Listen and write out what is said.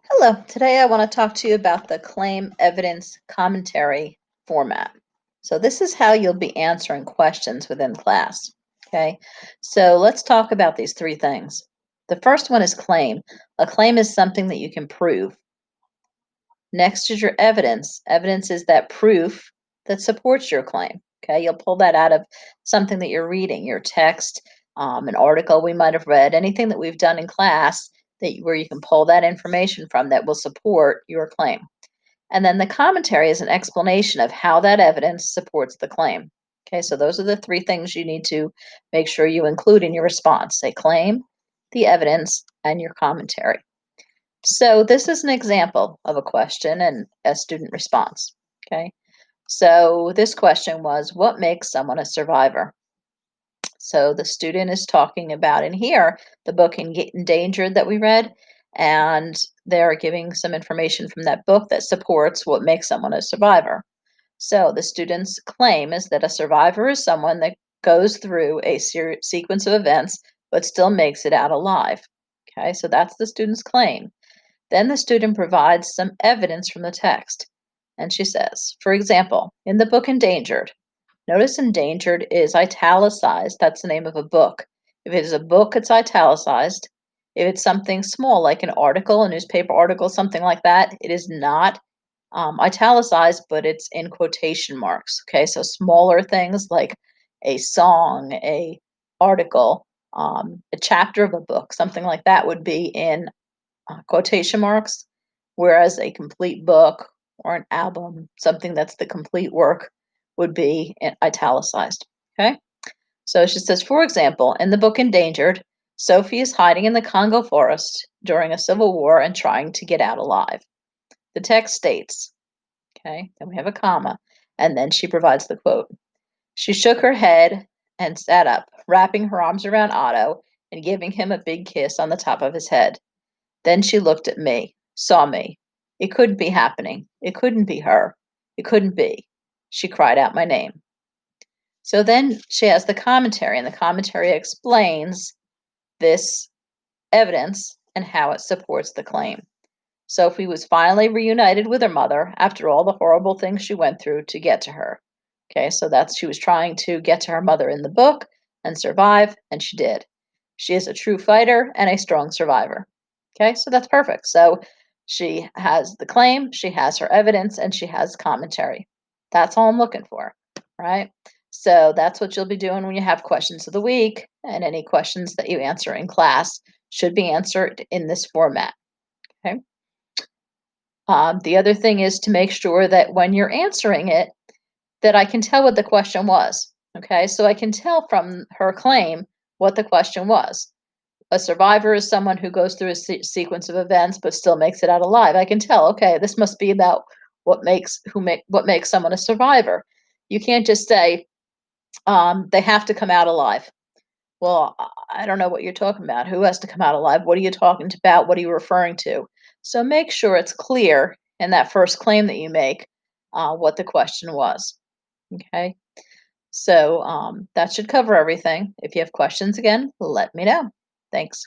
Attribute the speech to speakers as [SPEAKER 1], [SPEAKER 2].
[SPEAKER 1] Hello, today I want to talk to you about the claim evidence commentary format. So this is how you'll be answering questions within class. Okay, so let's talk about these three things. The first one is claim. A claim is something that you can prove. Next is your evidence. Evidence is that proof that supports your claim. Okay, you'll pull that out of something that you're reading, your text, an article we might have read, anything that we've done in class where you can pull that information from that will support your claim. And then the commentary is an explanation of how that evidence supports the claim. Okay, so those are the three things you need to make sure you include in your response: a claim, the evidence, and your commentary. So this is an example of a question and a student response. Okay, so this question was, what makes someone a survivor? So the student is talking about in here the book Endangered that we read, and they're giving some information from that book that supports what makes someone a survivor. So the student's claim is that a survivor is someone that goes through a sequence of events but still makes it out alive. Okay, so that's the student's claim. Then the student provides some evidence from the text. And she says, for example, in the book Endangered, notice endangered is italicized. That's the name of a book. If it is a book, it's italicized. If it's something small, like an article, a newspaper article, something like that, it is not italicized, but it's in quotation marks. Okay, so smaller things like a song, a article, a chapter of a book, something like that would be in quotation marks, whereas a complete book or an album, something that's the complete work, would be italicized. Okay, so she says, for example, in the book Endangered, Sophie is hiding in the Congo forest during a civil war and trying to get out alive. The text states, okay, then we have a comma, and then she provides the quote. She shook her head and sat up, wrapping her arms around Otto and giving him a big kiss on the top of his head. Then she looked at me, saw me. It couldn't be happening. It couldn't be her. It couldn't be. She cried out my name. So then she has the commentary, and the commentary explains this evidence and how it supports the claim. Sophie was finally reunited with her mother after all the horrible things she went through to get to her. Okay, so she was trying to get to her mother in the book and survive, and she did. She is a true fighter and a strong survivor. Okay, so that's perfect. So she has the claim, she has her evidence, and she has commentary. That's all I'm looking for, right? So that's what you'll be doing when you have questions of the week, and any questions that you answer in class should be answered in this format. Okay. The other thing is to make sure that when you're answering it, that I can tell what the question was. Okay, so I can tell from her claim what the question was. A survivor is someone who goes through a sequence of events but still makes it out alive. I can tell, okay, this must be about what makes someone a survivor. You can't just say they have to come out alive. Well, I don't know what you're talking about. Who has to come out alive? What are you talking about? What are you referring to? So make sure it's clear in that first claim that you make what the question was. Okay. So that should cover everything. If you have questions again, let me know. Thanks.